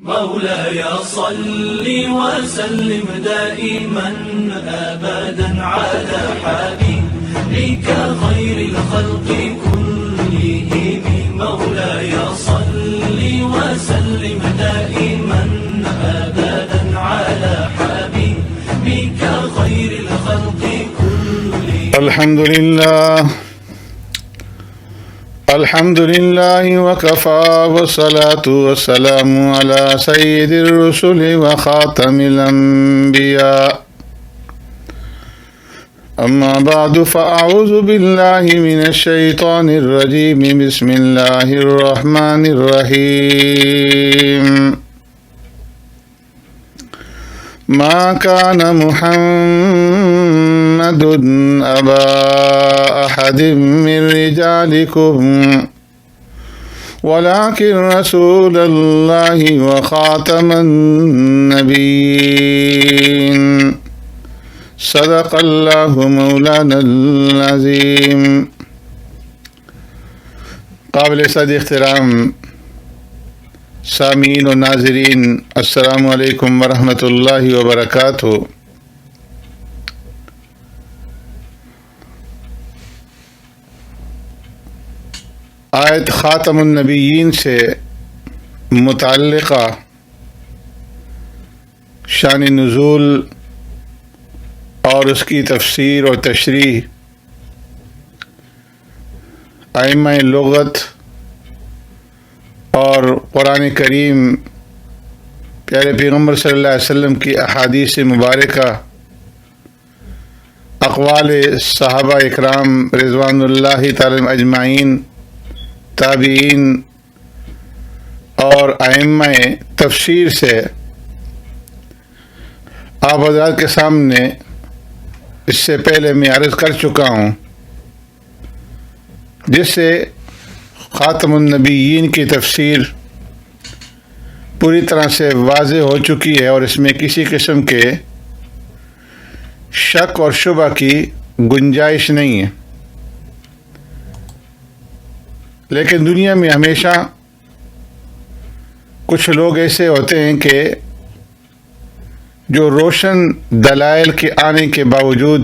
مولاي صل وسلم دائما أبدا على حبيبك خير الخلق كلهم. مولاي صل وسلم دائما أبدا على حبيبك خير الخلق كلهم. الحمد لله وكفى والصلاة والسلام على سيد الرسل وخاتم الأنبياء. أما بعد فأعوذ بالله من الشيطان الرجيم. بسم الله الرحمن الرحيم. ما كان محمد أبا أحد من رجالكم ولكن رسول الله وخاتم النبيين. صدق الله مولانا العظيم. قابل صد احترام سامعین و ناظرین، السلام علیکم ورحمۃ اللہ وبرکاتہ۔ آیت خاتم النبیین سے متعلقہ شان نزول اور اس کی تفسیر و تشریح ائمہ لغت اور قرآن کریم پیارے پیغمبر صلی اللہ علیہ وسلم کی احادیث مبارکہ، اقوال صحابہ اکرام رضوان اللہ تعالی اجمعین، تابعین اور ائمہ تفسیر سے آپ حضرات کے سامنے اس سے پہلے میں عرض کر چکا ہوں، جس سے خاتم النبیین کی تفسیر پوری طرح سے واضح ہو چکی ہے اور اس میں کسی قسم کے شک اور شبہ کی گنجائش نہیں ہے۔ لیکن دنیا میں ہمیشہ کچھ لوگ ایسے ہوتے ہیں کہ جو روشن دلائل کے آنے کے باوجود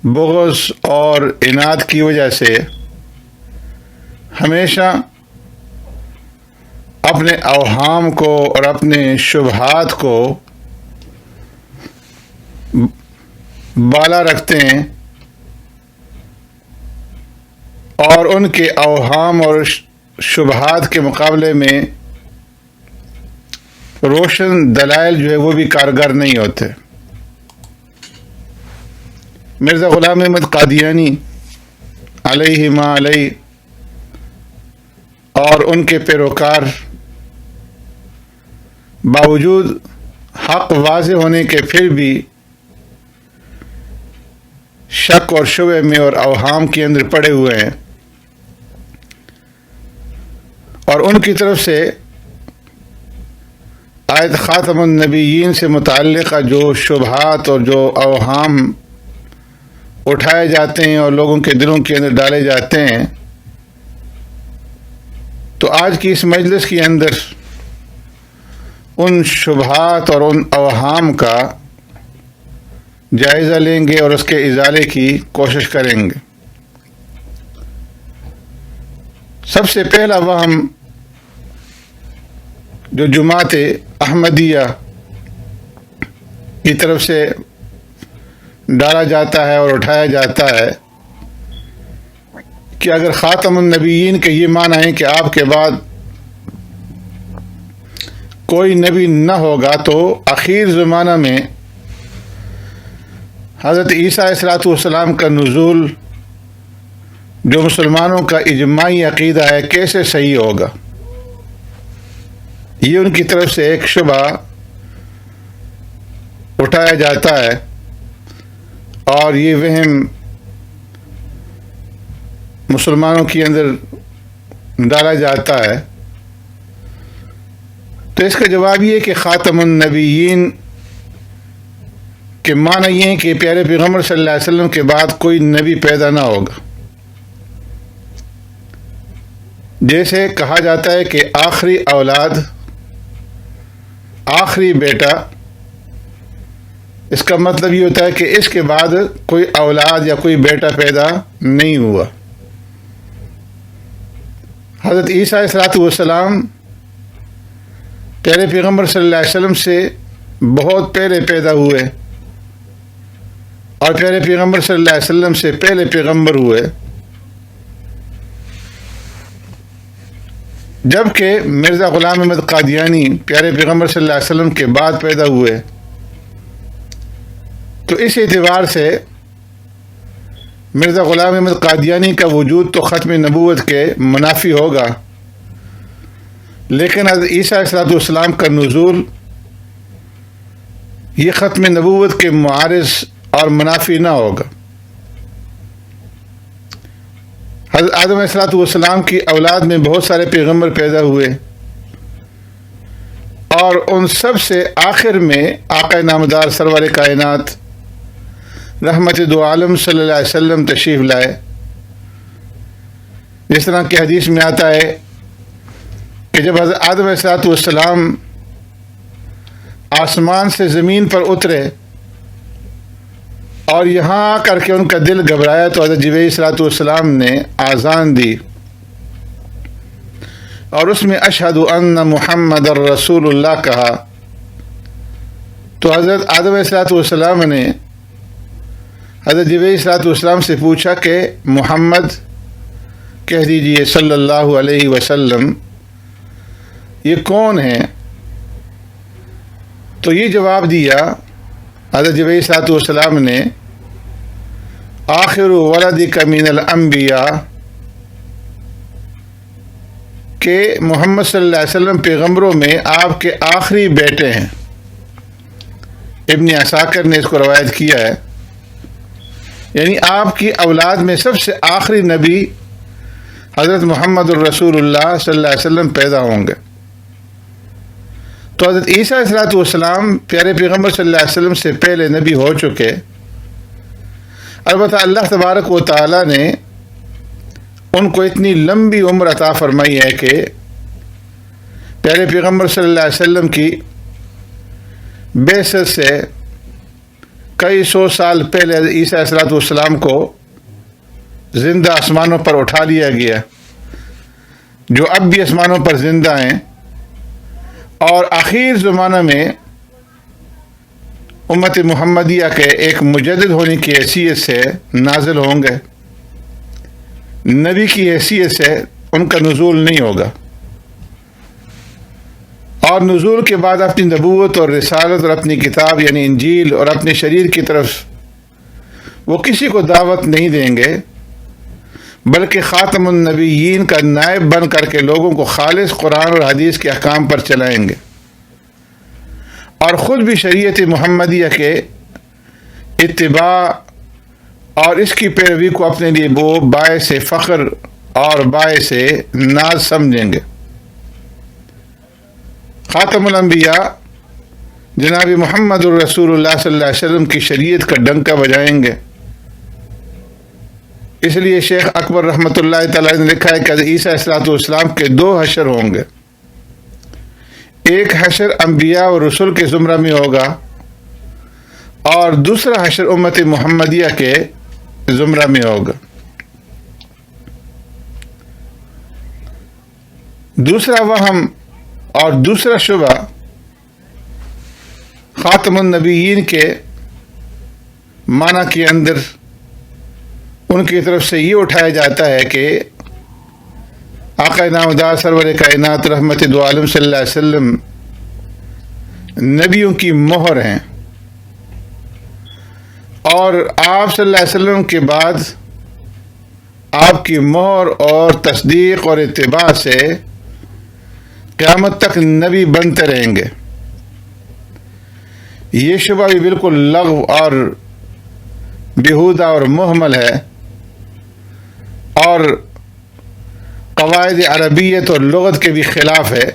بغض اور عناد کی وجہ سے ہمیشہ اپنے اوہام کو اور اپنے شبہات کو بالا رکھتے ہیں اور ان کے اوہام اور شبہات کے مقابلے میں روشن دلائل جو ہے وہ بھی کارگر نہیں ہوتے۔ مرزا غلام احمد قادیانی علیہ ما علیہ اور ان کے پیروکار باوجود حق واضح ہونے کے پھر بھی شک اور شبہ میں اور اوہام کے اندر پڑے ہوئے ہیں، اور ان کی طرف سے آیت خاتم النبیین سے متعلقہ جو شبہات اور جو اوہام اٹھائے جاتے ہیں اور لوگوں کے دلوں کے اندر ڈالے جاتے ہیں، تو آج کی اس مجلس کے اندر ان شبہات اور ان اوہام کا جائزہ لیں گے اور اس کے ازالے کی کوشش کریں گے۔ سب سے پہلا وہم جو جماعت احمدیہ کی طرف سے ڈالا جاتا ہے اور اٹھایا جاتا ہے کہ اگر خاتم النبیین کے یہ معنی ہے کہ آپ کے بعد کوئی نبی نہ ہوگا، تو اخیر زمانہ میں حضرت عیسیٰ علیہ السلام کا نزول جو مسلمانوں کا اجماعی عقیدہ ہے کیسے صحیح ہوگا؟ یہ ان کی طرف سے ایک شبہ اٹھایا جاتا ہے اور یہ وہم مسلمانوں کے اندر ڈالا جاتا ہے۔ تو اس کا جواب یہ ہے کہ خاتم النبیین کہ معنی یہ ہے کہ پیارے پیغمبر صلی اللہ علیہ وسلم کے بعد کوئی نبی پیدا نہ ہوگا. جیسے کہا جاتا ہے کہ آخری اولاد آخری بیٹا، اس کا مطلب یہ ہوتا ہے کہ اس کے بعد کوئی اولاد یا کوئی بیٹا پیدا نہیں ہوا۔ حضرت عیسیٰ علیہ السلام پیارے پیغمبر صلی اللہ علیہ وسلم سے بہت پہلے پیدا ہوئے اور پیارے پیغمبر صلی اللہ علیہ وسلم سے پہلے پیغمبر ہوئے، جبکہ مرزا غلام احمد قادیانی پیارے پیغمبر صلی اللہ علیہ وسلم کے بعد پیدا ہوئے۔ تو اس اعتبار سے مرزا غلام احمد قادیانی کا وجود تو ختم نبوت کے منافی ہوگا، لیکن حضرت عیسیٰ علیہ السلام کا نزول یہ ختم نبوت کے معارض اور منافی نہ ہوگا۔ حضرت آدم علیہ السلام کی اولاد میں بہت سارے پیغمبر پیدا ہوئے، اور ان سب سے آخر میں آقا نامدار سرور کائنات رحمت دو عالم صلی اللہ علیہ وسلم تشریف لائے۔ جس طرح کہ حدیث میں آتا ہے کہ جب حضرت آدم علیہ السلام آسمان سے زمین پر اترے اور یہاں آ کر کے ان کا دل گھبرایا تو حضرت جبرائیل صلی اللہ علیہ وسلم نے آذان دی، اور اس میں اشہد ان محمد رسول اللہ کہا۔ تو حضرت آدم علیہ السلام نے حضرت جبرائیل صلی اللہ علیہ وسلم سے پوچھا کہ محمد کہہ دیجئے صلی اللہ علیہ وسلم، یہ کون ہے؟ تو یہ جواب دیا حضرت جبرائیل صلی اللہ علیہ وسلم نے، آخر ولدک من الانبیاء، کہ محمد صلی اللہ علیہ وسلم پیغمبروں میں آپ کے آخری بیٹے ہیں۔ ابن عساکر نے اس کو روایت کیا ہے، یعنی آپ کی اولاد میں سب سے آخری نبی حضرت محمد الرسول اللہ صلی اللہ علیہ وسلم پیدا ہوں گے۔ تو حضرت عیسیٰ علیہ السلام پیارے پیغمبر صلی اللہ علیہ وسلم سے پہلے نبی ہو چکے، البتہ اللہ تبارک و تعالی نے ان کو اتنی لمبی عمر عطا فرمائی ہے کہ پیارے پیغمبر صلی اللہ علیہ وسلم کی بعثت سے کئی سو سال پہلے عیسیٰ علیہ السلام کو زندہ آسمانوں پر اٹھا لیا گیا، جو اب بھی آسمانوں پر زندہ ہیں، اور آخر زمانہ میں امت محمدیہ کے ایک مجدد ہونے کی حیثیت سے نازل ہوں گے۔ نبی کی حیثیت سے ان کا نزول نہیں ہوگا، اور نزول کے بعد اپنی نبوت اور رسالت اور اپنی کتاب یعنی انجیل اور اپنے شریر کی طرف وہ کسی کو دعوت نہیں دیں گے، بلکہ خاتم النبیین کا نائب بن کر کے لوگوں کو خالص قرآن اور حدیث کے احکام پر چلائیں گے، اور خود بھی شریعت محمدیہ کے اتباع اور اس کی پیروی کو اپنے لیے وہ باعث فخر اور باعث ناز سمجھیں گے۔ خاتم الانبیاء جناب محمد الرسول اللہ صلی اللہ علیہ وسلم کی شریعت کا ڈنکا بجائیں گے۔ اس لیے شیخ اکبر رحمۃ اللہ تعالی نے لکھا ہے کہ عیسیٰ علیہ السلام کے دو حشر ہوں گے، ایک حشر انبیاء اور رسول کے زمرہ میں ہوگا، اور دوسرا حشر امت محمدیہ کے زمرہ میں ہوگا۔ دوسرا وہم اور دوسرا شبہ خاتم النبیین کے معنی کے اندر ان کی طرف سے یہ اٹھایا جاتا ہے کہ آقا نامدار سرور کائنات رحمت دو عالم صلی اللہ علیہ وسلم نبیوں کی مہر ہیں، اور آپ صلی اللہ علیہ وسلم کے بعد آپ کی مہر اور تصدیق اور اتباع سے قیامت تک نبی بنتے رہیں گے۔ یہ شبہ بھی بالکل لغو اور بیہودہ اور محمل ہے، اور قواعد عربیت اور لغت کے بھی خلاف ہے،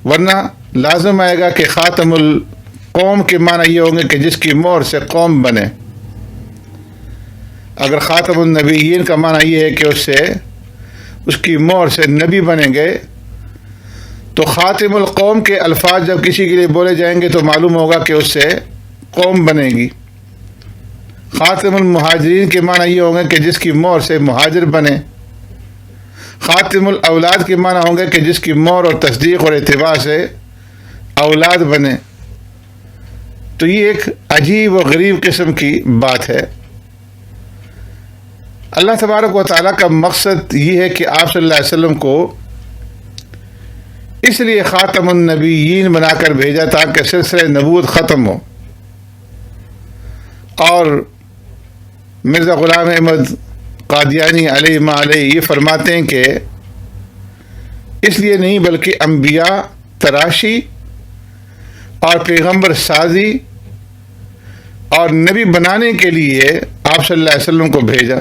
ورنہ لازم آئے گا کہ خاتم القوم کے معنی یہ ہوں گے کہ جس کی مہر سے قوم بنے۔ اگر خاتم النبیین کا معنی یہ ہے کہ اس کی مہر سے نبی بنیں گے، تو خاتم القوم کے الفاظ جب کسی کے لیے بولے جائیں گے تو معلوم ہوگا کہ اس سے قوم بنے گی. خاتم المہاجرین کے معنی یہ ہوں گے کہ جس کی مہر سے مہاجر بنے. خاتم الاولاد کے معنی ہوں گے کہ جس کی مہر اور تصدیق اور اتباع سے اولاد بنے. تو یہ ایک عجیب و غریب قسم کی بات ہے. اللہ تبارک و تعالیٰ کا مقصد یہ ہے کہ آپ صلی اللہ علیہ وسلم کو اس لیے خاتم النبیین بنا کر بھیجا تاکہ سلسلہ نبوت ختم ہو. اور مرزا غلام احمد قادیانی علیہ ما علیہ یہ فرماتے ہیں کہ اس لیے نہیں بلکہ انبیاء تراشی اور پیغمبر سازی اور نبی بنانے کے لیے آپ صلی اللہ علیہ وسلم کو بھیجا.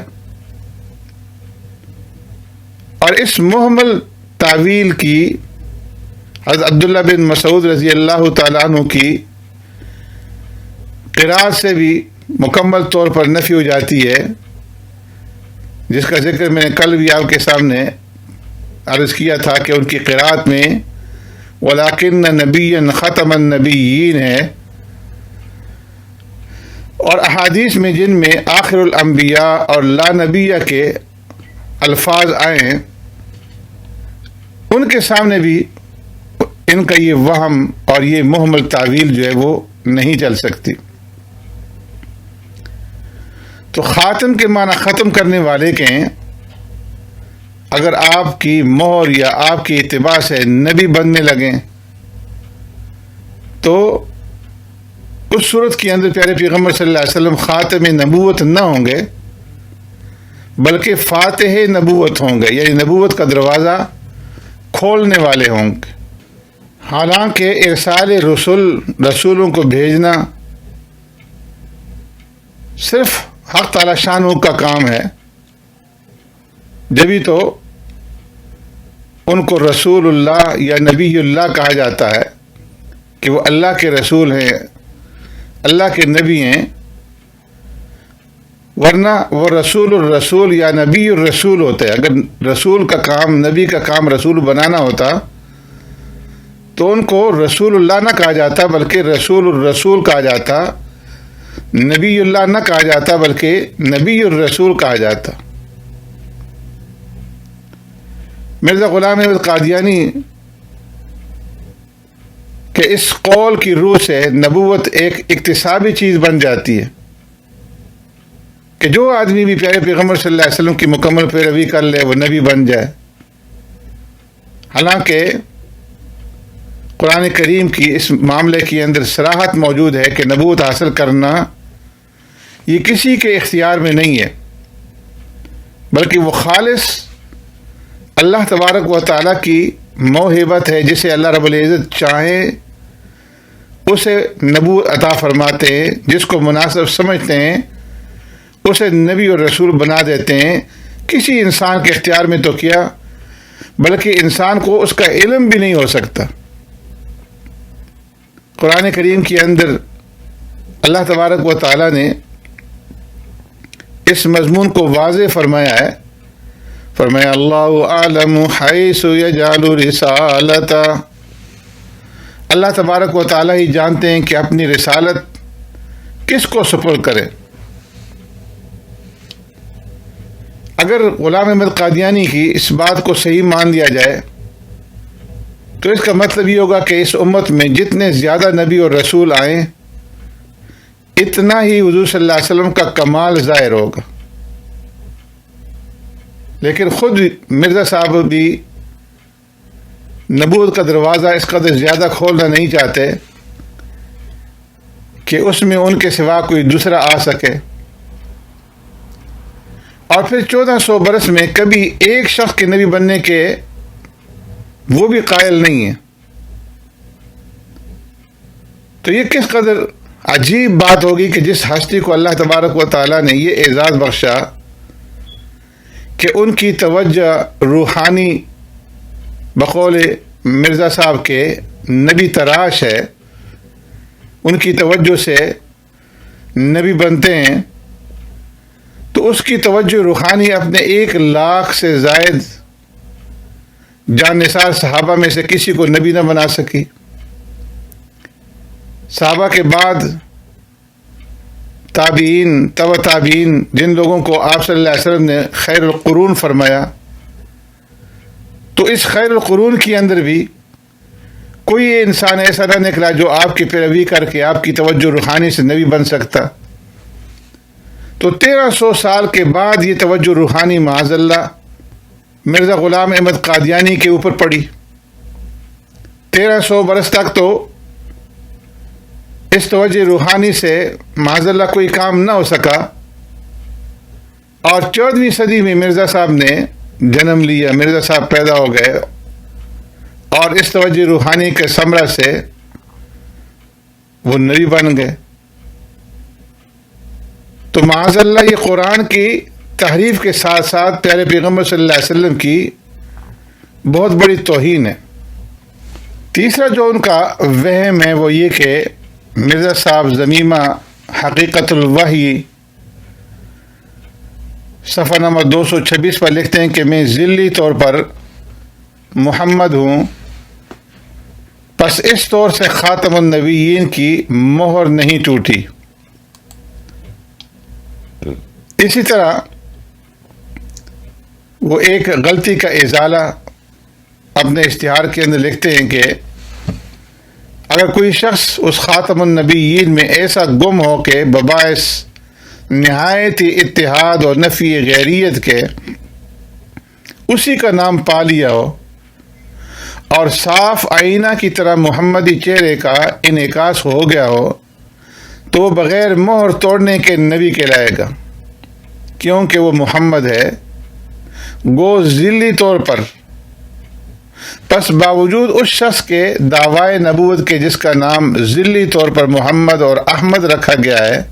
اور اس محمل تعویل کی حضرت عبداللہ بن مسعود رضی اللہ تعالیٰ عنہ کی قرات سے بھی مکمل طور پر نفی ہو جاتی ہے، جس کا ذکر میں نے کل بھی آپ کے سامنے عرض کیا تھا کہ ان کی قرات میں وَلَٰكِنَّ نَبِيًّا خَتَمَ النَّبِيِّينَ ہے. اور احادیث میں جن میں آخر الانبیاء اور لا نبیہ کے الفاظ آئے ہیں ان کے سامنے بھی ان کا یہ وہم اور یہ محمل تعویل جو ہے وہ نہیں چل سکتی. تو خاتم کے معنی ختم کرنے والے کے ہیں. اگر آپ کی مہر یا آپ کی اتباع سے نبی بننے لگیں تو اس صورت کے اندر پیارے پیغمبر صلی اللہ علیہ وسلم خاتم نبوت نہ ہوں گے بلکہ فاتح نبوت ہوں گے، یعنی نبوت کا دروازہ کھولنے والے ہوں گے. حالانکہ ارسال رسولوں کو بھیجنا صرف حق تعالی شان کا کام ہے، جبھی تو ان کو رسول اللہ یا نبی اللہ کہا جاتا ہے کہ وہ اللہ کے رسول ہیں، اللہ کے نبی ہیں. ورنہ وہ رسول الرسول یا نبی الرسول ہوتے ہیں. اگر رسول کا کام، نبی کا کام رسول بنانا ہوتا تو ان کو رسول اللہ نہ کہا جاتا بلکہ رسول الرسول کہا جاتا، نبی اللہ نہ کہا جاتا بلکہ نبی الرسول کہا جاتا. مرزا غلام احمد قادیانی کہ اس قول کی روح سے نبوت ایک اکتسابی چیز بن جاتی ہے کہ جو آدمی بھی پیارے پیغمبر صلی اللہ علیہ وسلم کی مکمل پیروی کر لے وہ نبی بن جائے. حالانکہ قرآن کریم کی اس معاملے کے اندر صراحت موجود ہے کہ نبوت حاصل کرنا یہ کسی کے اختیار میں نہیں ہے بلکہ وہ خالص اللہ تبارک و تعالیٰ کی موہبت ہے. جسے اللہ رب العزت چاہے اسے نبوت عطا فرماتے ہیں، جس کو مناسب سمجھتے ہیں اسے نبی اور رسول بنا دیتے ہیں. کسی انسان کے اختیار میں تو کیا بلکہ انسان کو اس کا علم بھی نہیں ہو سکتا. قرآن کریم کے اندر اللہ تبارک و تعالیٰ نے اس مضمون کو واضح فرمایا ہے. فرمایا اللہ اعلم حیث یجعل رسالتہ، اللہ تبارک و تعالیٰ ہی جانتے ہیں کہ اپنی رسالت کس کو سپرد کرے. اگر غلام احمد قادیانی کی اس بات کو صحیح مان لیا جائے تو اس کا مطلب یہ ہوگا کہ اس امت میں جتنے زیادہ نبی اور رسول آئیں اتنا ہی حضور صلی اللہ علیہ وسلم کا کمال ظاہر ہوگا. لیکن خود مرزا صاحب بھی نبوت کا دروازہ اس قدر زیادہ کھولنا نہیں چاہتے کہ اس میں ان کے سوا کوئی دوسرا آ سکے. اور پھر 1400 برس میں کبھی ایک شخص کے نبی بننے کے وہ بھی قائل نہیں ہے. تو یہ کس قدر عجیب بات ہوگی کہ جس ہستی کو اللہ تبارک و تعالیٰ نے یہ اعزاز بخشا کہ ان کی توجہ روحانی بقول مرزا صاحب کے نبی تراش ہے، ان کی توجہ سے نبی بنتے ہیں، تو اس کی توجہ روحانی اپنے 1 لاکھ سے زائد جان نثار صحابہ میں سے کسی کو نبی نہ بنا سکی۔ صحابہ کے بعد تابعین، تبع تابعین، جن لوگوں کو آپ صلی اللہ علیہ وسلم نے خیر القرون فرمایا، تو اس خیر القرون کے اندر بھی کوئی انسان ایسا نہ نکلا جو آپ کی پیروی کر کے آپ کی توجہ روحانی سے نبی بن سکتا۔ تو 1300 سال کے بعد یہ توجہ روحانی معاذ اللہ مرزا غلام احمد قادیانی کے اوپر پڑی۔ 1300 برس تک تو اس توجہ روحانی سے معاذ اللہ کوئی کام نہ ہو سکا، اور 14ویں صدی میں مرزا صاحب نے جنم لیا، مرزا صاحب پیدا ہو گئے، اور اس توجہ روحانی کے ثمرہ سے وہ نبی بن گئے۔ تو معاذ اللہ یہ قرآن کی تحریف کے ساتھ ساتھ پیارے پیغمبر صلی اللہ علیہ وسلم کی بہت بڑی توہین ہے۔ تیسرا جو ان کا وہم ہے وہ یہ کہ مرزا صاحب ضمیمہ حقیقت الوحی صفحہ نمبر 226 پر لکھتے ہیں کہ میں ذلی طور پر محمد ہوں، پس اس طور سے خاتم النبیین کی مہر نہیں ٹوٹی۔ اسی طرح وہ ایک غلطی کا ازالہ اپنے اشتہار کے اندر لکھتے ہیں کہ اگر کوئی شخص اس خاتم النبیین میں ایسا گم ہو کہ بباعث نہایت اتحاد اور نفی غیریت کے اسی کا نام پا لیا ہو اور صاف آئینہ کی طرح محمدی چہرے کا انعکاس ہو گیا ہو، تو وہ بغیر مہر توڑنے کے نبی کہلائے گا، کیونکہ وہ محمد ہے گو ذلی طور پر۔ پس باوجود اس شخص کے دعوی نبوت کے جس کا نام ذلی طور پر محمد اور احمد رکھا گیا ہے،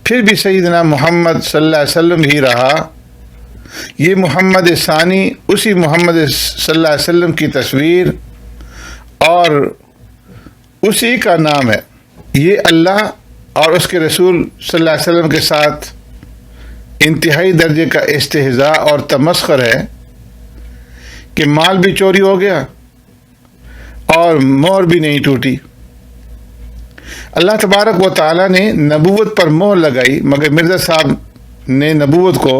پھر بھی سیدنا محمد صلی اللہ علیہ وسلم ہی رہا۔ یہ محمد ثانی اسی محمد صلی اللہ علیہ وسلم کی تصویر اور اسی کا نام ہے۔ یہ اللہ اور اس کے رسول صلی اللہ علیہ وسلم کے ساتھ انتہائی درجے کا استہزاء اور تمسخر ہے کہ مال بھی چوری ہو گیا اور مہر بھی نہیں ٹوٹی۔ اللہ تبارک و تعالیٰ نے نبوت پر مہر لگائی، مگر مرزا صاحب نے نبوت کو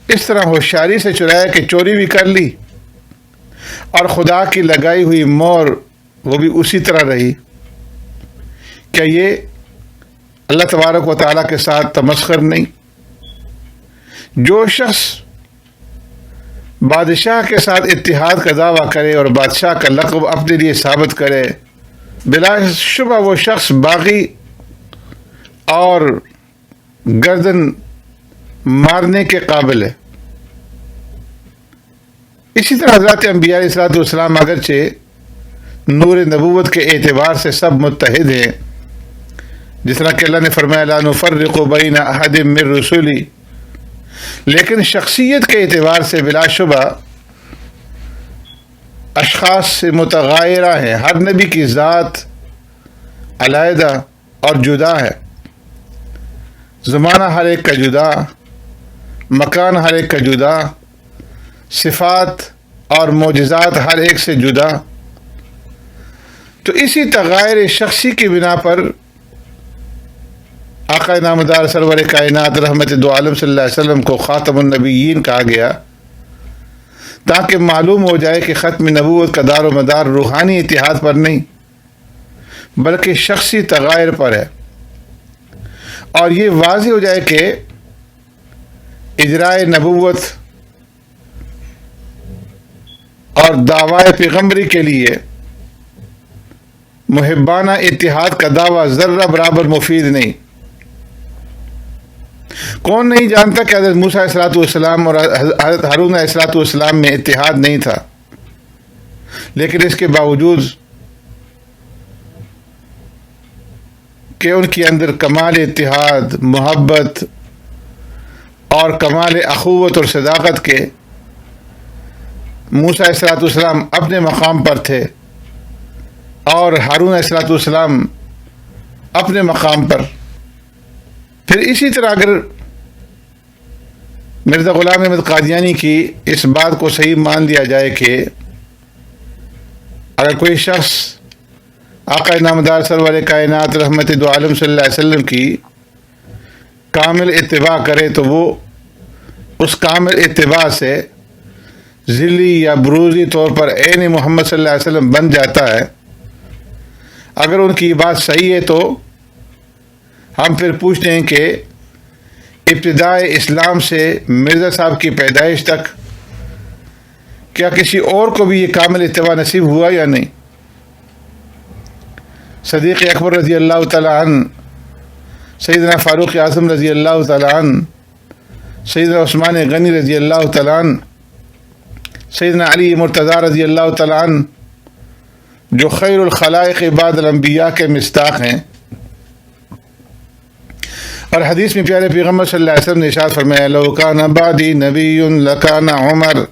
اس طرح ہوشیاری سے چرایا کہ چوری بھی کر لی، اور خدا کی لگائی ہوئی مہر وہ بھی اسی طرح رہی۔ کیا یہ اللہ تبارک و تعالیٰ کے ساتھ تمسخر نہیں؟ جو شخص بادشاہ کے ساتھ اتحاد کا دعویٰ کرے اور بادشاہ کا لقب اپنے لیے ثابت کرے، بلا شبہ وہ شخص باغی اور گردن مارنے کے قابل ہے۔ اسی طرح حضرات انبیاء علیہ الصلوۃ والسلام اگرچہ نور نبوت کے اعتبار سے سب متحد ہیں، جس طرح کہ اللہ نے فرمایا لا نفرق بین احد من رسلی، لیکن شخصیت کے اعتبار سے بلا شبہ اشخاص سے متغایرہ ہیں۔ ہر نبی کی ذات علیحدہ اور جدا ہے، زمانہ ہر ایک کا جدا، مکان ہر ایک کا جدا، صفات اور معجزات ہر ایک سے جدا۔ تو اسی تغیر شخصی کی بنا پر آقا نامدار سرور کائنات رحمت دو عالم صلی اللہ علیہ وسلم کو خاتم النبیین کہا گیا، تاکہ معلوم ہو جائے کہ ختم نبوت کا دار و مدار روحانی اتحاد پر نہیں بلکہ شخصی تغیر پر ہے، اور یہ واضح ہو جائے کہ اجرائے نبوت اور دعوی پیغمبری کے لیے محبانہ اتحاد کا دعویٰ ذرہ برابر مفید نہیں۔ کون نہیں جانتا کہ حضرت موسیٰ علیہ السلام اور حضرت ہارون علیہ السلام میں اتحاد نہیں تھا، لیکن اس کے باوجود کہ ان کے اندر کمال اتحاد، محبت اور کمال اخوت اور صداقت کے، موسیٰ علیہ السلام اپنے مقام پر تھے اور ہارون علیہ السلام اپنے مقام پر۔ پھر اسی طرح اگر مرزا غلام احمد قادیانی کی اس بات کو صحیح مان لیا جائے کہ اگر کوئی شخص آقا نامدار سرور کائنات رحمت دو عالم صلی اللہ علیہ وسلم کی کامل اتباع کرے تو وہ اس کامل اتباع سے ذلی یا بروزی طور پر عین محمد صلی اللہ علیہ وسلم بن جاتا ہے۔ اگر ان کی بات صحیح ہے تو ہم پھر پوچھتے ہیں کہ ابتدائے اسلام سے مرزا صاحب کی پیدائش تک کیا کسی اور کو بھی یہ کامل اتباع نصیب ہوا یا نہیں؟ صدیق اکبر رضی اللہ تعالیٰ عنہ، سیدنا فاروق اعظم رضی اللہ تعالیٰ عنہ، سیدنا عثمان غنی رضی اللہ تعالیٰ عنہ، سیدنا علی مرتضیٰ رضی اللہ تعالیٰ عنہ، جو خیر الخلائق بعد الانبیاء کے مصداق ہیں، اور حدیث میں پیارے پیغمبر صلی اللہ علیہ وسلم نے ارشاد فرمایا لو کان بعدی نبی لکان عمر،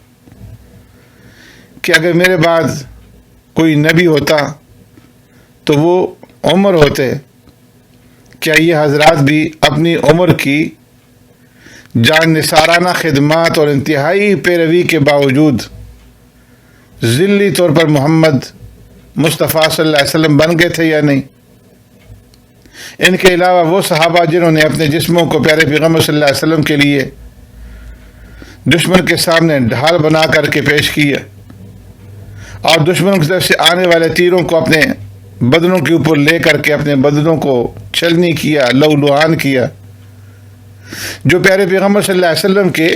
کہ اگر میرے بعد کوئی نبی ہوتا تو وہ عمر ہوتے۔ کیا یہ حضرات بھی اپنی عمر کی جان نثارانہ خدمات اور انتہائی پیروی کے باوجود ذلی طور پر محمد مصطفیٰ صلی اللہ علیہ وسلم بن گئے تھے یا نہیں؟ ان کے علاوہ وہ صحابہ جنہوں نے اپنے جسموں کو پیارے پیغمبر صلی اللہ علیہ وسلم کے لیے دشمن کے سامنے ڈھال بنا کر کے پیش کیا اور دشمن کی طرف سے آنے والے تیروں کو اپنے بدنوں کے اوپر لے کر کے اپنے بدنوں کو چھلنی کیا، لہولہان کیا، جو پیارے پیغمبر صلی اللہ علیہ وسلم کے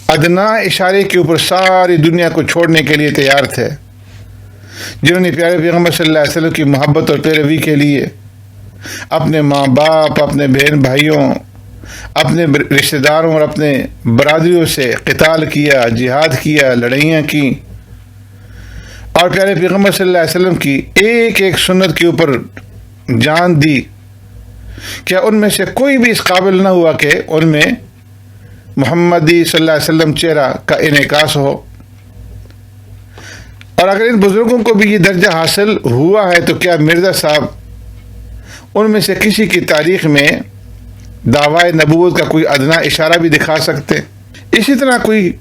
ادنا اشارے کے اوپر ساری دنیا کو چھوڑنے کے لیے تیار تھے، جنہوں نے پیارے پیغمبر صلی اللہ علیہ وسلم کی محبت اور پیروی کے لیے اپنے ماں باپ، اپنے بہن بھائیوں، اپنے رشتہ داروں اور اپنے برادریوں سے قتال کیا، جہاد کیا، لڑائیاں کی، اور پیارے پیغمبر صلی اللہ علیہ وسلم کی ایک ایک سنت کے اوپر جان دی۔ کیا ان میں سے کوئی بھی اس قابل نہ ہوا کہ ان میں محمدی صلی اللہ علیہ وسلم چہرہ کا انعکاس ہو؟ اور اگر ان بزرگوں کو بھی یہ درجہ حاصل ہوا ہے تو کیا مرزا صاحب ان میں سے کسی کی تاریخ میں دعوی نبوت کا کوئی ادنا اشارہ بھی دکھا سکتے؟ اسی طرح کوئی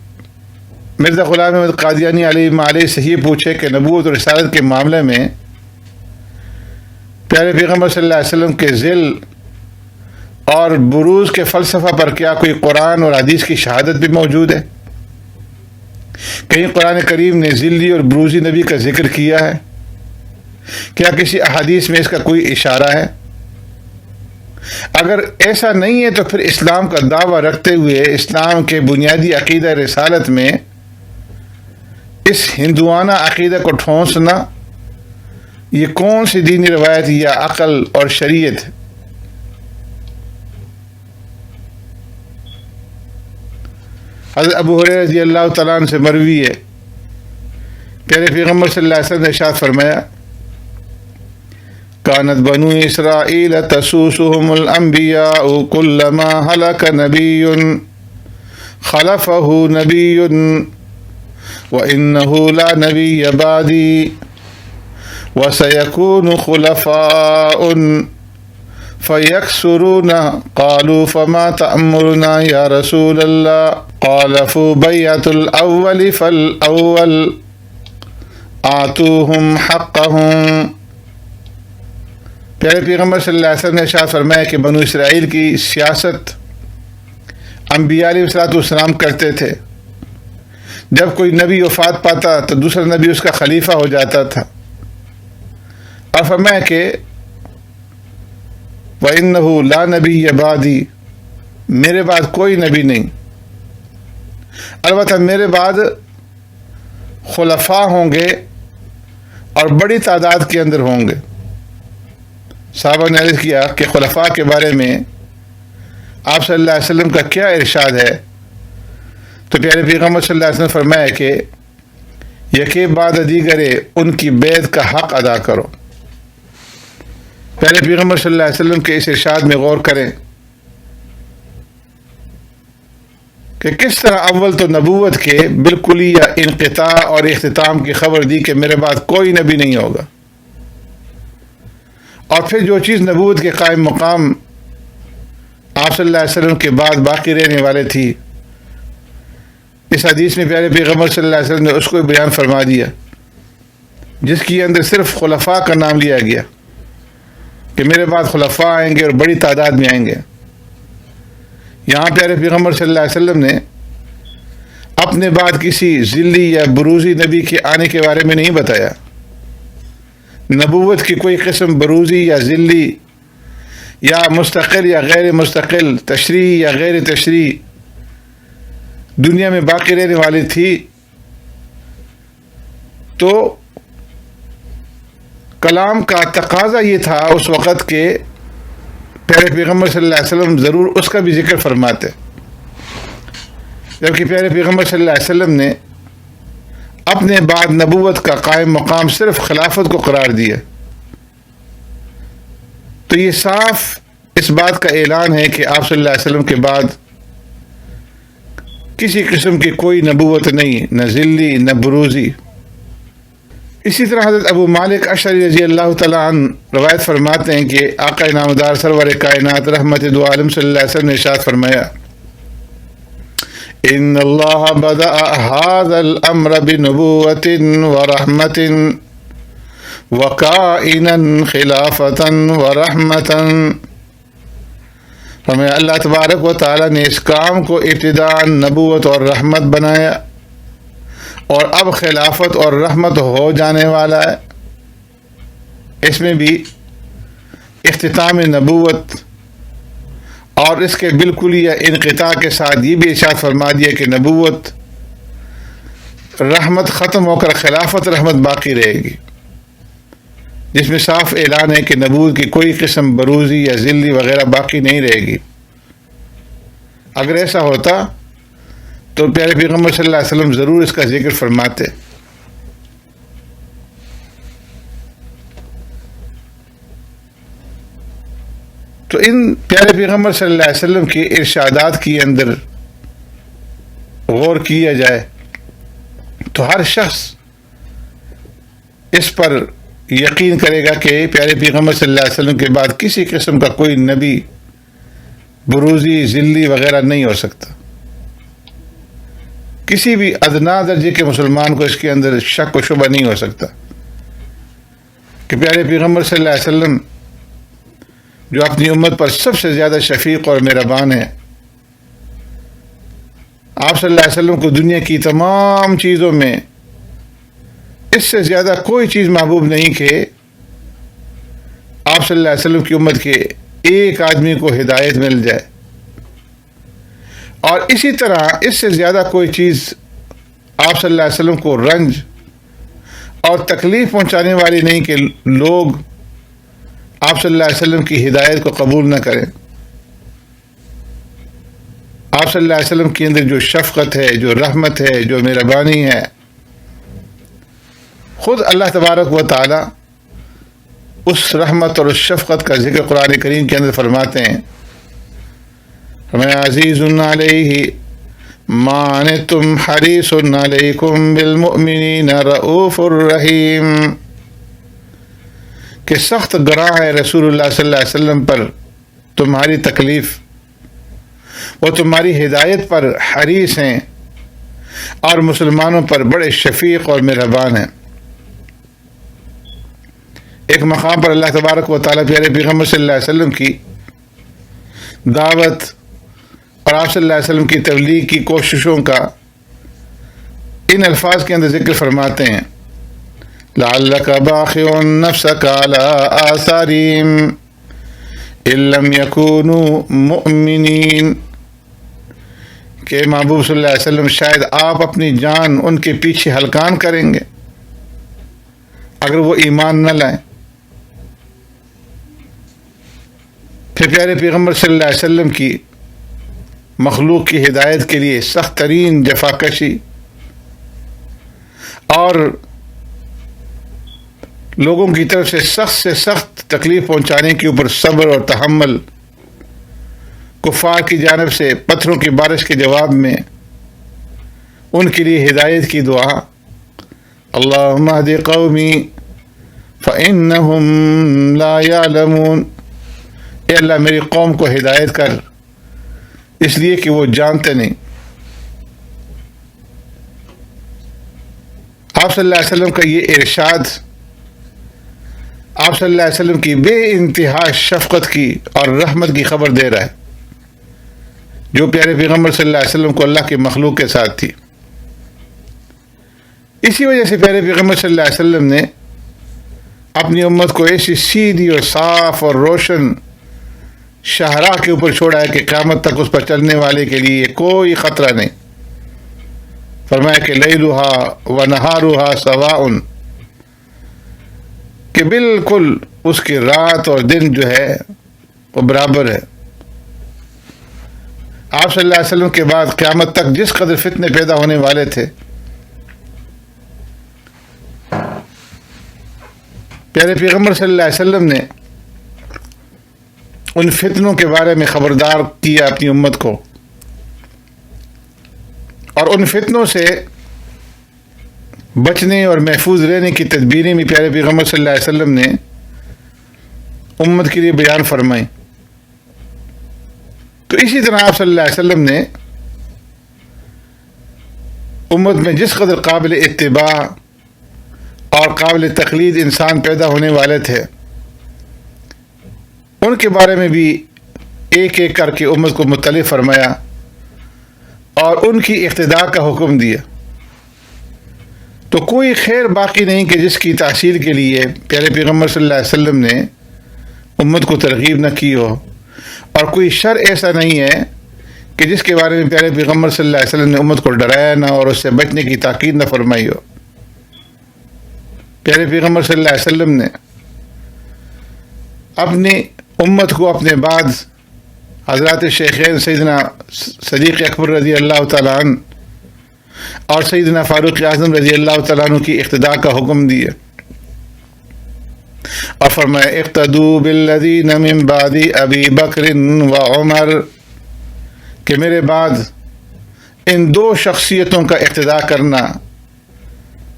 مرزا غلام احمد قادیانی علیہ سے یہ پوچھے کہ نبوت اور رسالت کے معاملے میں پیارے پیغمبر صلی اللہ علیہ وسلم کے ذل اور بروز کے فلسفہ پر کیا کوئی قرآن اور حدیث کی شہادت بھی موجود ہے؟ کہیں قرآن کریم نے ذلی اور بروزی نبی کا ذکر کیا ہے؟ کیا کسی احادیث میں اس کا کوئی اشارہ ہے؟ اگر ایسا نہیں ہے تو پھر اسلام کا دعویٰ رکھتے ہوئے اسلام کے بنیادی عقیدہ رسالت میں اس ہندوانہ عقیدہ کو ٹھونسنا یہ کون سی دینی روایت یا عقل اور شریعت ہے؟ حضرت ابو ہریرہ رضی اللہ تعالیٰ عنہ سے مروی ہے، پیارے پیغمبر صلی اللہ علیہ وسلم نے ارشاد فرمایا کانت بنو اسرائیل تسوسهم الانبیاء کلما ہلک نبی خلفہ نبی وانہ لا نبی بعدی وسیکون خلفاء فیکثرون قالوا فما تأمرنا یا رسول اللہ قال فبیعۃ الاول فالاول آتوہم حقہم۔ پیارے پیغمبر صلی اللہ علیہ وسلم نے ارشاد فرمایا کہ بنو اسرائیل کی سیاست انبیاء علیہ السلام کرتے تھے۔ جب کوئی نبی وفات پاتا تو دوسرا نبی اس کا خلیفہ ہو جاتا تھا، اور فرمایا کہ وَإِنَّهُ لَا نَبِيَّ بَعْدِي، میرے بعد کوئی نبی نہیں، البتہ میرے بعد خلفاء ہوں گے اور بڑی تعداد کے اندر ہوں گے۔ صحابہ نے عرض کیا کہ خلفاء کے بارے میں آپ صلی اللہ علیہ وسلم کا کیا ارشاد ہے؟ تو پیارے پیغمبر صلی اللہ علیہ وسلم فرمایا کہ یکے بعد دیگرے ان کی بیعت کا حق ادا کرو۔ پیارے پیغمبر صلی اللہ علیہ وسلم کے اس ارشاد میں غور کریں کہ کس طرح اول تو نبوت کے بالکلی یا انقطاع اور اختتام کی خبر دی کہ میرے بعد کوئی نبی نہیں ہوگا، اور پھر جو چیز نبوت کے قائم مقام آپ صلی اللہ علیہ وسلم کے بعد باقی رہنے والے تھی اس حدیث میں پیارے پیغمبر صلی اللہ علیہ وسلم نے اس کو بیان فرما دیا جس کے اندر صرف خلفاء کا نام لیا گیا کہ میرے بعد خلفاء آئیں گے اور بڑی تعداد میں آئیں گے۔ یہاں پیارے پیغمبر صلی اللہ علیہ وسلم نے اپنے بعد کسی ذلی یا بروزی نبی کے آنے کے بارے میں نہیں بتایا۔ نبوت کی کوئی قسم بروزی یا ذلی یا مستقل یا غیر مستقل، تشریح یا غیر تشریح دنیا میں باقی رہنے والی تھی تو کلام کا تقاضا یہ تھا اس وقت کہ پیارے پیغمبر صلی اللہ علیہ وسلم ضرور اس کا بھی ذکر فرماتے، جبکہ پیارے پیغمبر صلی اللہ علیہ وسلم نے اپنے بعد نبوت کا قائم مقام صرف خلافت کو قرار دیا۔ تو یہ صاف اس بات کا اعلان ہے کہ آپ صلی اللہ علیہ وسلم کے بعد کسی قسم کی کوئی نبوت نہیں، نہ ذلی نہ بروزی۔ اسی طرح حضرت ابو مالک اشعری رضی اللہ تعالیٰ عنہ روایت فرماتے ہیں کہ آقا نامدار سرور کائنات رحمت دو عالم صلی اللہ علیہ وسلم نے ارشاد فرمایا، ان اللہ بدأ هذا الامر بنبوۃ ورحمۃ وکائنا خلافۃ ورحمۃ۔ ہمیں اللہ تبارک و تعالیٰ نے اس کام کو ابتداء نبوت اور رحمت بنایا اور اب خلافت اور رحمت ہو جانے والا ہے۔ اس میں بھی اختتام نبوت اور اس کے بالکل یا انقطاع کے ساتھ یہ بھی ارشاد فرما دیا کہ نبوت رحمت ختم ہو کر خلافت رحمت باقی رہے گی، جس میں صاف اعلان ہے کہ نبوت کی کوئی قسم بروزی یا ذلی وغیرہ باقی نہیں رہے گی۔ اگر ایسا ہوتا تو پیارے پیغمبر صلی اللہ علیہ وسلم ضرور اس کا ذکر فرماتے۔ تو ان پیارے پیغمبر صلی اللہ علیہ وسلم کے ارشادات کے اندر غور کیا جائے تو ہر شخص اس پر یقین کرے گا کہ پیارے پیغمبر صلی اللہ علیہ وسلم کے بعد کسی قسم کا کوئی نبی بروزی ذلی وغیرہ نہیں ہو سکتا۔ کسی بھی ادنا درجے کے مسلمان کو اس کے اندر شک و شبہ نہیں ہو سکتا کہ پیارے پیغمبر صلی اللہ علیہ وسلم جو اپنی امت پر سب سے زیادہ شفیق اور مہربان ہے، آپ صلی اللہ علیہ وسلم کو دنیا کی تمام چیزوں میں اس سے زیادہ کوئی چیز محبوب نہیں کہ آپ صلی اللہ علیہ وسلم کی امت کے ایک آدمی کو ہدایت مل جائے، اور اسی طرح اس سے زیادہ کوئی چیز آپ صلی اللہ علیہ وسلم کو رنج اور تکلیف پہنچانے والی نہیں کہ لوگ آپ صلی اللہ علیہ وسلم کی ہدایت کو قبول نہ کریں۔ آپ صلی اللہ علیہ وسلم کے اندر جو شفقت ہے، جو رحمت ہے، جو مہربانی ہے، خود اللہ تبارک و تعالی اس رحمت اور اس شفقت کا ذکر قرآن کریم کے اندر فرماتے ہیں، ہمیں عزیز علیہ ما عنتم حریص علیکم بالمؤمنین رؤوف الرحیم، کہ سخت گراں ہے رسول اللہ صلی اللہ علیہ وسلم پر تمہاری تکلیف، وہ تمہاری ہدایت پر حریص ہیں اور مسلمانوں پر بڑے شفیق اور مہربان ہیں۔ ایک مقام پر اللہ تبارک و تعالیٰ پیارے پیغمبر صلی اللہ علیہ وسلم کی دعوت اور آپ صلی اللہ علیہ وسلم کی تبلیغ کی کوششوں کا ان الفاظ کے اندر ذکر فرماتے ہیں، لعلک باخع نفسک علی آثارہم ان لم یکونوا مؤمنین، کہ محبوب صلی اللہ علیہ وسلم شاید آپ اپنی جان ان کے پیچھے ہلکان کریں گے اگر وہ ایمان نہ لائیں۔ پھر پیارے پیغمبر صلی اللہ علیہ وسلم کی مخلوق کی ہدایت کے لیے سخت ترین جفاکشی اور لوگوں کی طرف سے سخت تکلیف پہنچانے کے اوپر صبر اور تحمل، کفار کی جانب سے پتھروں کی بارش کے جواب میں ان کے لیے ہدایت کی دعا، اللہم اہد قومی فإنہم لا یعلمون، اے اللہ میری قوم کو ہدایت کر اس لیے کہ وہ جانتے نہیں۔ آپ صلی اللہ علیہ وسلم کا یہ ارشاد آپ صلی اللہ علیہ وسلم کی بے انتہا شفقت کی اور رحمت کی خبر دے رہا ہے، جو پیارے پیغمبر صلی اللہ علیہ وسلم کو اللہ کی مخلوق کے ساتھ تھی۔ اسی وجہ سے پیارے پیغمبر صلی اللہ علیہ وسلم نے اپنی امت کو ایسی سیدھی اور صاف اور روشن شاہراہ کے اوپر چھوڑا ہے کہ قیامت تک اس پر چلنے والے کے لیے کوئی خطرہ نہیں۔ فرمایا کہ لیلھا و نہارھا سواء، کہ بالکل اس کی رات اور دن جو ہے وہ برابر ہے۔ آپ صلی اللہ علیہ وسلم کے بعد قیامت تک جس قدر فتنے پیدا ہونے والے تھے، پیارے پیغمبر صلی اللہ علیہ وسلم نے ان فتنوں کے بارے میں خبردار کیا اپنی امت کو، اور ان فتنوں سے بچنے اور محفوظ رہنے کی تدبیریں بھی پیارے پیغمبر صلی اللہ علیہ وسلم نے امت کے لیے بیان فرمائی۔ تو اسی طرح آپ صلی اللہ علیہ وسلم نے امت میں جس قدر قابل اتباع اور قابل تقلید انسان پیدا ہونے والے تھے، ان کے بارے میں بھی ایک ایک کر کے امت کو مطلع فرمایا اور ان کی اقتداء کا حکم دیا۔ تو کوئی خیر باقی نہیں کہ جس کی تحصیل کے لیے پیارے پیغمبر صلی اللہ علیہ وسلم نے امت کو ترغیب نہ کی ہو، اور کوئی شر ایسا نہیں ہے کہ جس کے بارے میں پیارے پیغمبر صلی اللہ علیہ وسلم نے امت کو ڈرایا نہ اور اس سے بچنے کی تاکید نہ فرمائی ہو۔ پیارے پیغمبر صلی اللہ علیہ وسلم نے اپنی امت کو اپنے بعد حضرات شیخین سیدنا صدیق اکبر رضی اللہ تعالیٰ عنہ اور سیدنا فاروق اعظم رضی اللہ تعالیٰ عنہ کی اقتداء کا حکم دیا، اور فرمایا اقتدوا بالذین من بعد ابی بکر و عمر، کہ میرے بعد ان دو شخصیتوں کا اقتداء کرنا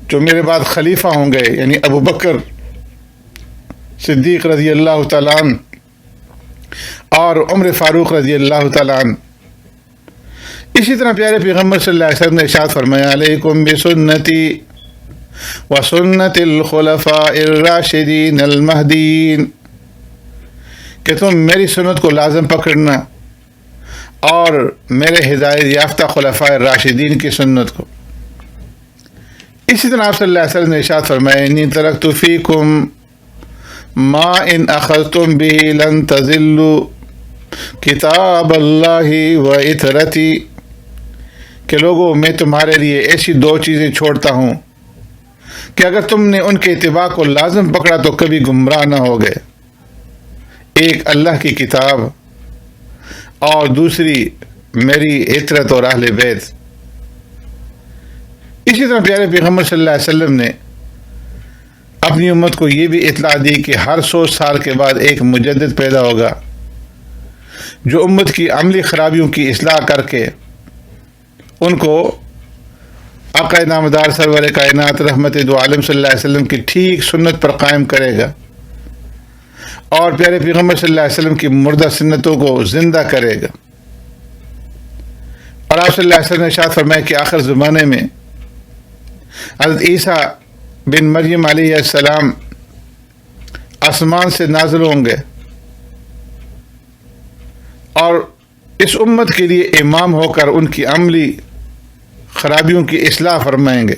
جو میرے بعد خلیفہ ہوں گے، یعنی ابو بکر صدیق رضی اللہ تعالیٰ عنہ اور عمر فاروق رضی اللہ تعالیٰ عنہ۔ اسی طرح پیارے پیغمبر صلی اللہ علیہ وسلم نے ارشاد فرمایا علیکم بسنتی وسنت الخلفاء الراشدین المہدیین، کہ تم میری سنت کو لازم پکڑنا اور میرے ہدایت یافتہ خلفاء الراشدین کی سنت کو۔ اسی طرح آپ صلی اللہ علیہ وسلم نے ارشاد فرمایا انی ترکت فیکم ما ان اخذتم به لن تضلوا کتاب اللہ و اطرتی، کہ لوگوں میں تمہارے لیے ایسی دو چیزیں چھوڑتا ہوں کہ اگر تم نے ان کے اتباع کو لازم پکڑا تو کبھی گمراہ نہ ہوگے۔ ایک اللہ کی کتاب اور دوسری میری عطرت اور اہل بیت۔ اسی طرح پیارے پیغمبر صلی اللہ علیہ وسلم نے اپنی امت کو یہ بھی اطلاع دی کہ ہر 100 سال کے بعد ایک مجدد پیدا ہوگا جو امت کی عملی خرابیوں کی اصلاح کر کے ان کو آقا نامدار سرور کائنات رحمت دو عالم صلی اللہ علیہ وسلم کی ٹھیک سنت پر قائم کرے گا، اور پیارے پیغمبر صلی اللہ علیہ وسلم کی مردہ سنتوں کو زندہ کرے گا۔ اور آپ صلی اللہ علیہ وسلم نے ارشاد فرمایا کہ آخر زمانے میں حضرت عیسیٰ بن مریم علیہ السلام آسمان سے نازل ہوں گے اور اس امت کے لیے امام ہو کر ان کی عملی خرابیوں کی اصلاح فرمائیں گے۔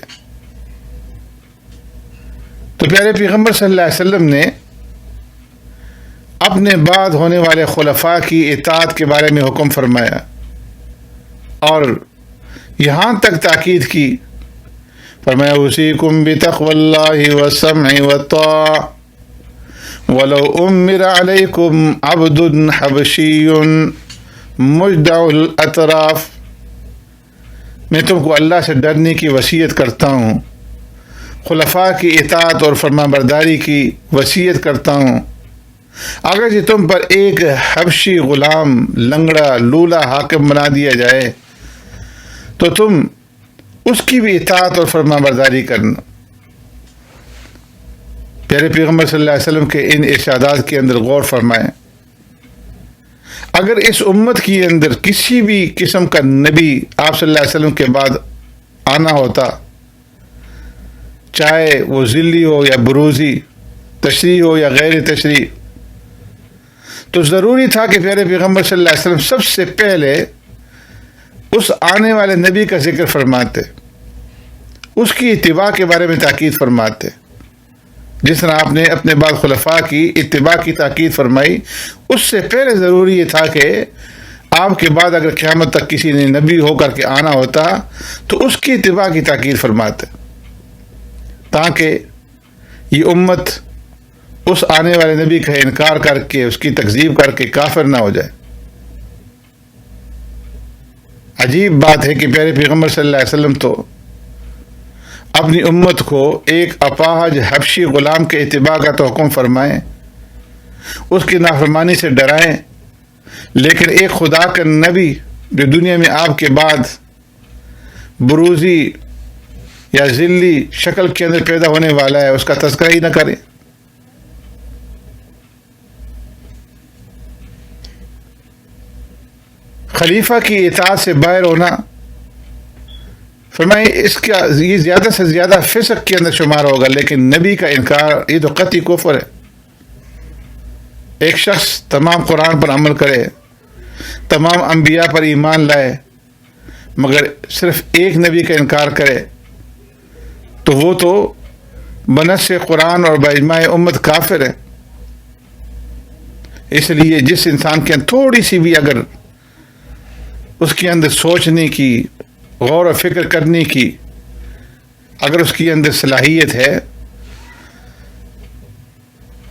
تو پیارے پیغمبر صلی اللہ علیہ وسلم نے اپنے بعد ہونے والے خلفاء کی اطاعت کے بارے میں حکم فرمایا، اور یہاں تک تاکید کی، فرمایا اوصیکم بتقوی اللہ والسمع والطاعہ ولو امر علیکم عبد حبشی مجدع الاطراف، میں تم کو اللہ سے ڈرنے کی وصیت کرتا ہوں، خلفاء کی اطاعت اور فرما برداری کی وصیت کرتا ہوں۔ اگر یہ تم پر ایک حبشی غلام لنگڑا لولا حاکم بنا دیا جائے تو تم اس کی بھی اطاعت اور فرما برداری کرنا۔ پیارے پیغمبر صلی اللہ علیہ وسلم کے ان ارشادات کے اندر غور فرمائیں، اگر اس امت کے اندر کسی بھی قسم کا نبی آپ صلی اللہ علیہ وسلم کے بعد آنا ہوتا چاہے وہ ذلی ہو یا بروزی، تشریح ہو یا غیر تشریح، تو ضروری تھا کہ پیارے پیغمبر صلی اللہ علیہ وسلم سب سے پہلے اس آنے والے نبی کا ذکر فرماتے، اس کی اتباع کے بارے میں تاکید فرماتے، جس طرح آپ نے اپنے بعد خلفاء کی اتباع کی تاکید فرمائی۔ اس سے پہلے ضروری یہ تھا کہ آپ کے بعد اگر قیامت تک کسی نے نبی ہو کر کے آنا ہوتا تو اس کی اتباع کی تاکید فرماتے، تاکہ یہ امت اس آنے والے نبی کا انکار کر کے، اس کی تکذیب کر کے کافر نہ ہو جائے۔ عجیب بات ہے کہ پیارے پیغمبر صلی اللہ علیہ وسلم تو اپنی امت کو ایک اپاہج حبشی غلام کے اتباع کا تو حکم فرمائیں، اس کی نافرمانی سے ڈرائیں، لیکن ایک خدا کا نبی جو دنیا میں آپ کے بعد بروزی یا ذلی شکل کے اندر پیدا ہونے والا ہے، اس کا تذکرہ ہی نہ کریں۔ خلیفہ کی اطاعت سے باہر ہونا، فرمائیں اس کا یہ زیادہ سے زیادہ فسق کے اندر شمار ہوگا، لیکن نبی کا انکار یہ تو قطعی کفر ہے۔ ایک شخص تمام قرآن پر عمل کرے، تمام انبیاء پر ایمان لائے، مگر صرف ایک نبی کا انکار کرے تو وہ تو بنص قرآن اور باجماع امت کافر ہے۔ اس لیے جس انسان کے اندر تھوڑی سی بھی اگر اس کے اندر سوچنے کی، غور و فکر کرنے کی اگر اس کے اندر صلاحیت ہے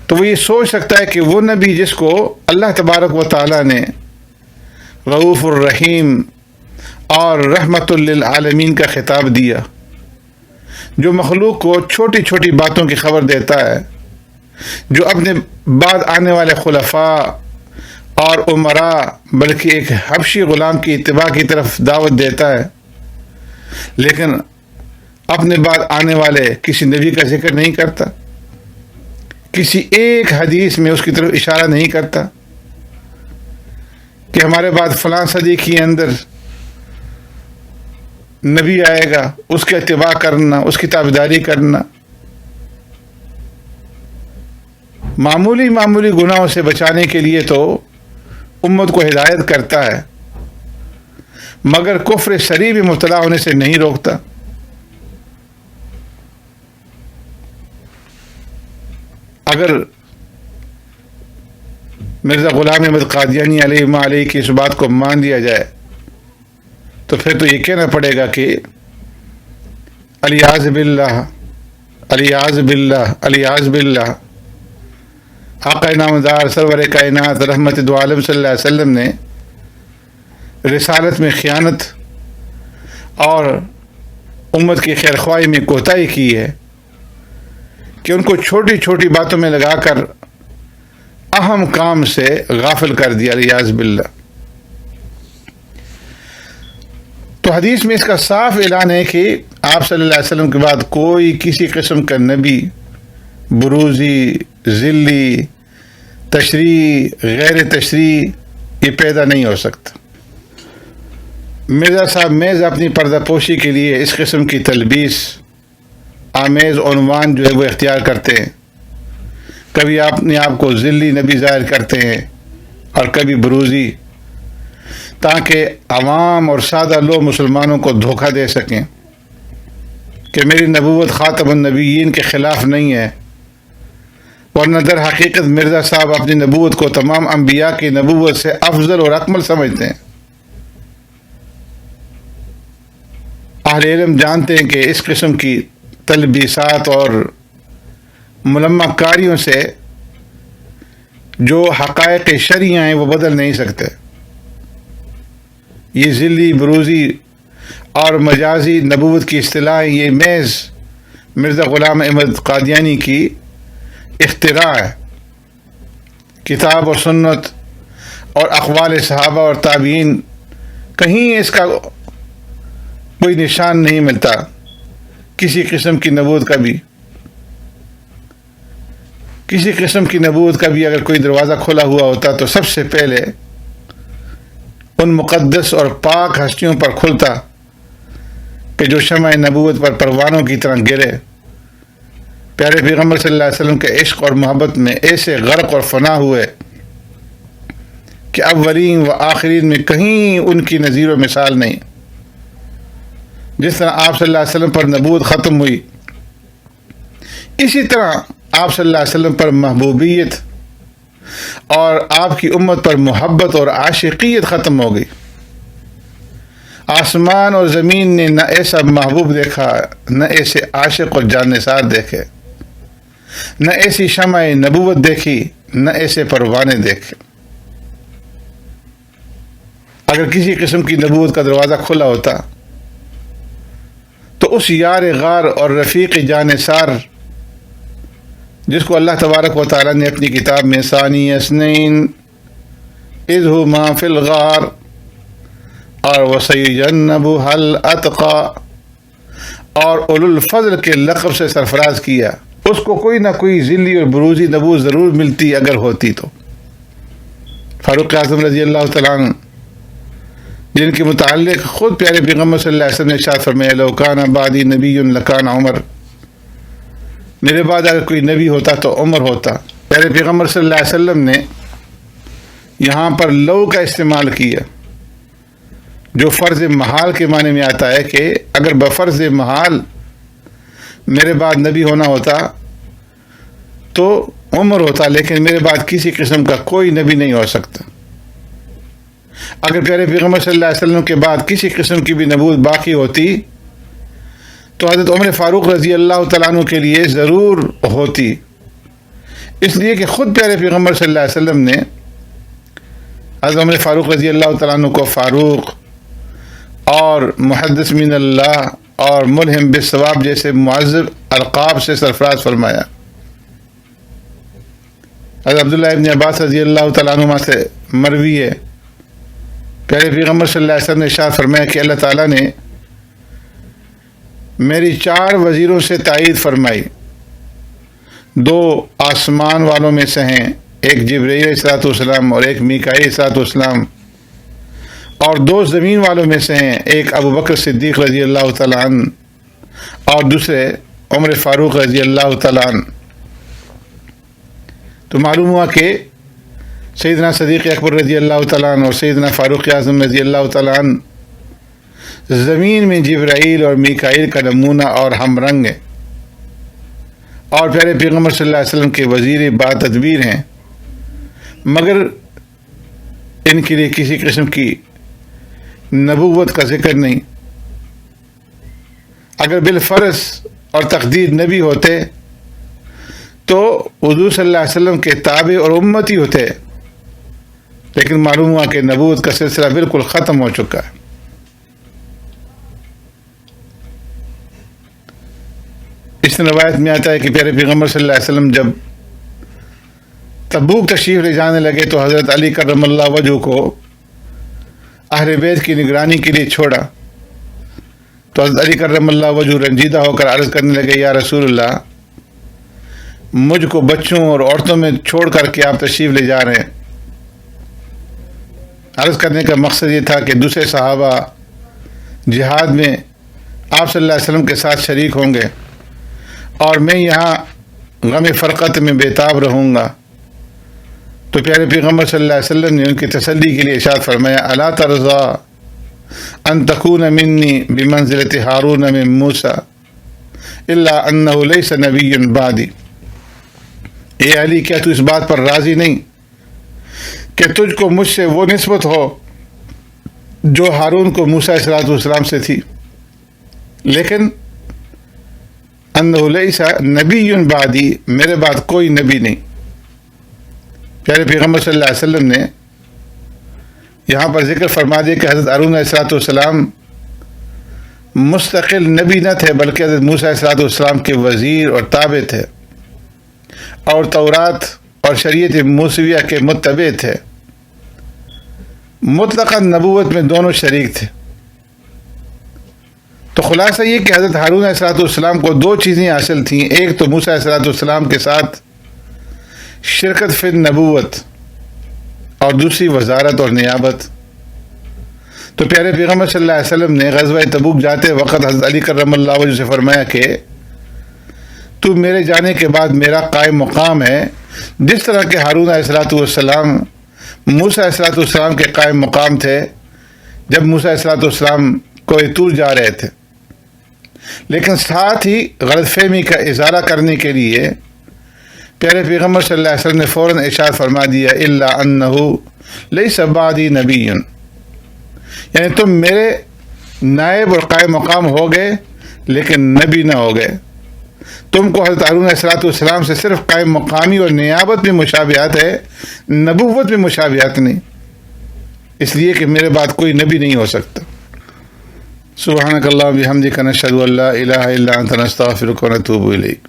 تو وہ یہ سوچ سکتا ہے کہ وہ نبی جس کو اللہ تبارک و تعالیٰ نے رؤوف الرحیم اور رحمت للعالمین کا خطاب دیا، جو مخلوق کو چھوٹی چھوٹی باتوں کی خبر دیتا ہے، جو اپنے بعد آنے والے خلفاء اور عمراء بلکہ ایک حبشی غلام کی اتباع کی طرف دعوت دیتا ہے، لیکن اپنے بعد آنے والے کسی نبی کا ذکر نہیں کرتا، کسی ایک حدیث میں اس کی طرف اشارہ نہیں کرتا کہ ہمارے بعد فلاں صدی کے اندر نبی آئے گا، اس کا اتباع کرنا، اس کی تابعداری کرنا۔ معمولی معمولی گناہوں سے بچانے کے لیے تو امت کو ہدایت کرتا ہے، مگر کفر شریع میں مبتلا ہونے سے نہیں روکتا۔ اگر مرزا غلام احمد قادیانی علیہ کی اس بات کو مان لیا جائے تو پھر تو یہ کہنا پڑے گا کہ الیاذ باللہ الیاذ باللہ الیاذ باللہ، آقا نامدار سرور کائنات رحمت دو عالم صلی اللہ علیہ وسلم نے رسالت میں خیانت اور امت کی خیرخواہی میں کوتاہی کی ہے کہ ان کو چھوٹی چھوٹی باتوں میں لگا کر اہم کام سے غافل کر دیا، الیاذ باللہ۔ تو حدیث میں اس کا صاف اعلان ہے کہ آپ صلی اللہ علیہ وسلم کے بعد کوئی کسی قسم کا نبی بروزی، ذلی، تشریح، غیر تشریح یہ پیدا نہیں ہو سکتا۔ مرزا صاحب میز اپنی پردہ پوشی کے لیے اس قسم کی تلبیس آمیز عنوان جو ہے وہ اختیار کرتے ہیں، کبھی اپنے آپ کو ذلی نبی ظاہر کرتے ہیں اور کبھی بروزی، تاکہ عوام اور سادہ لوگ مسلمانوں کو دھوکہ دے سکیں کہ میری نبوت خاتم النبیین کے خلاف نہیں ہے، ورنہ در حقیقت مرزا صاحب اپنی نبوت کو تمام انبیاء کی نبوت سے افضل اور اکمل سمجھتے ہیں۔ اہل علم جانتے ہیں کہ اس قسم کی تلبیسات اور ملمہ کاریوں سے جو حقائق شرعیہ ہیں وہ بدل نہیں سکتے۔ یہ ذلی، بروزی اور مجازی نبوت کی اصطلاحیں یہ محض مرزا غلام احمد قادیانی کی اختراع ہے۔ کتاب و سنت اور اقوال صحابہ اور تابعین کہیں اس کا کوئی نشان نہیں ملتا کسی قسم کی نبوت کا بھی۔ کسی قسم کی نبوت کا بھی اگر کوئی دروازہ کھلا ہوا ہوتا تو سب سے پہلے ان مقدس اور پاک ہستیوں پر کھلتا کہ جو شمع نبوت پر پروانوں کی طرح گرے پیارے پیغمبر صلی اللہ علیہ وسلم کے عشق اور محبت میں ایسے غرق اور فنا ہوئے کہ اولین و آخرین میں کہیں ان کی نظیر و مثال نہیں۔ جس طرح آپ صلی اللہ علیہ وسلم پر نبوت ختم ہوئی، اسی طرح آپ صلی اللہ علیہ وسلم پر محبوبیت اور آپ کی امت پر محبت اور عاشقیت ختم ہو گئی۔ آسمان اور زمین نے نہ ایسا محبوب دیکھا، نہ ایسے عاشق اور جانثار دیکھے، نہ ایسی شمع نبوت دیکھی، نہ ایسے پروانے دیکھے۔ اگر کسی قسم کی نبوت کا دروازہ کھلا ہوتا تو اس یار غار اور رفیق جانثار جس کو اللہ تبارک و تعالیٰ نے اپنی کتاب میں ثانی اثنین اذ ہما فی الغار اور وسیجنبھا الاتقی اور اولو الفضل کے لقب سے سرفراز کیا، اس کو کوئی نہ کوئی ذلی اور بروزی نبوت ضرور ملتی اگر ہوتی تو۔ فاروق اعظم رضی اللہ تعالیٰ عنہ جن کے متعلق خود پیارے پیغمبر صلی اللہ علیہ وسلم نے ارشاد فرمایا لو کان بعدی نبی لکان عمر، میرے بعد اگر کوئی نبی ہوتا تو عمر ہوتا۔ پیارے پیغمبر صلی اللہ علیہ وسلم نے یہاں پر لو کا استعمال کیا جو فرض محال کے معنی میں آتا ہے کہ اگر بفرض محال میرے بعد نبی ہونا ہوتا تو عمر ہوتا، لیکن میرے بعد کسی قسم کا کوئی نبی نہیں ہو سکتا۔ اگر پیارے پیغمبر صلی اللہ علیہ وسلم کے بعد کسی قسم کی بھی نبوت باقی ہوتی تو حضرت عمر فاروق رضی اللہ تعالیٰ عنہ کے لیے ضرور ہوتی، اس لیے کہ خود پیارے پیغمبر صلی اللہ علیہ وسلم نے حضرت عمر فاروق رضی اللہ تعالیٰ عنہ کو فاروق اور محدث من اللہ اور ملہم بالثواب جیسے معذب القاب سے سرفراز فرمایا۔ حضرت عبداللہ ابن عباس رضی اللہ تعالیٰ عنہ سے مروی ہے، پیارے پیغمبر صلی اللہ علیہ وسلم نے ارشاد فرمایا کہ اللہ تعالیٰ نے میری 4 وزیروں سے تائید فرمائی، 2 آسمان والوں میں سے ہیں، ایک جبرائیل علیہ السلام اور ایک میکائیل علیہ السلام، اور 2 زمین والوں میں سے ہیں، ایک ابو بکر صدیق رضی اللہ تعالیٰ عنہ اور دوسرے عمر فاروق رضی اللہ تعالیٰ عنہ۔ تو معلوم ہوا کہ سیدنا صدیق اکبر رضی اللہ تعالیٰ عنہ اور سیدنا فاروق اعظم رضی اللہ تعالیٰ عنہ زمین میں جبرائیل اور میکائیل کا نمونہ اور ہم رنگ ہیں، اور پیارے پیغمبر صلی اللہ علیہ وسلم کے وزیر با تدبیر ہیں، مگر ان کے لیے کسی قسم کی نبوت کا ذکر نہیں۔ اگر بالفرض اور تقدیر نبی ہوتے تو حضور صلی اللہ علیہ وسلم کے تابع اور امتی ہوتے، لیکن معلوم ہوا کہ نبوت کا سلسلہ بالکل ختم ہو چکا ہے۔ اس روایت میں آتا ہے کہ پیارے پیغمبر صلی اللہ علیہ وسلم جب تبوک تشریف لے جانے لگے تو حضرت علی کرم اللہ وجہہ کو اہل بیت کی نگرانی کے لیے چھوڑا، تو حضرت علی کرم اللہ وجہہ رنجیدہ ہو کر عرض کرنے لگے یا رسول اللہ، مجھ کو بچوں اور عورتوں میں چھوڑ کر کے آپ تشریف لے جا رہے ہیں۔ عرض کرنے کا مقصد یہ تھا کہ دوسرے صحابہ جہاد میں آپ صلی اللہ علیہ وسلم کے ساتھ شریک ہوں گے اور میں یہاں غم فرقت میں بےتاب رہوں گا۔ تو پیارے پیغمبر صلی اللہ علیہ وسلم نے ان کی تسلی کے لیے ارشاد فرمایا الا ترضى ان تكون مني بمنزلة هارون من موسى الا انه ليس نبي بعدي۔ اے علی، کیا تو اس بات پر راضی نہیں کہ تجھ کو مجھ سے وہ نسبت ہو جو ہارون کو موسیٰ علیہ السلام سے تھی، لیکن انہ لیس نبی بعدی، میرے بعد کوئی نبی نہیں۔ پیارے پیغمبر صلی اللہ علیہ وسلم نے یہاں پر ذکر فرما دیا کہ حضرت ہارون علیہ السلام مستقل نبی نہ تھے بلکہ حضرت موسیٰ علیہ السلام کے وزیر اور تابع تھے، اور تورات اور شریعت موسویہ کے متبع تھے، مطلقاً نبوت میں دونوں شریک تھے۔ تو خلاصہ یہ کہ حضرت ہارون علیہ السلام کو 2 چیزیں حاصل تھیں، ایک تو موسیٰ علیہ السلام کے ساتھ شرکت فی النبوت اور دوسری وزارت اور نیابت۔ تو پیارے پیغمبر صلی اللہ علیہ وسلم نے غزوہ تبوک جاتے وقت حضرت علی کرم اللہ وجہہ سے فرمایا کہ تو میرے جانے کے بعد میرا قائم مقام ہے، جس طرح کہ ہارون علیہ السلام موسیٰ علیہ السلام کے قائم مقام تھے جب موسیٰ علیہ السلام کوہ طور جا رہے تھے۔ لیکن ساتھ ہی غلط فہمی کا ازالہ کرنے کے لیے پیارے پیغمبر صلی اللہ علیہ وسلم نے فوراً ارشاد فرما دیا الا انہ لیس بعدی نبی، یعنی تم میرے نائب اور قائم مقام ہو گئے لیکن نبی نہ ہو گئے۔ تم کو حضرت ہارون علیہ السلام سے صرف قائم مقامی اور نیابت میں مشابہت ہے، نبوت میں مشابہت نہیں، اس لیے کہ میرے بعد کوئی نبی نہیں ہو سکتا۔ سبحانک اللہم بحمدک نشہد ان لا الہ الا انت نستغفرک ونتوب الیک۔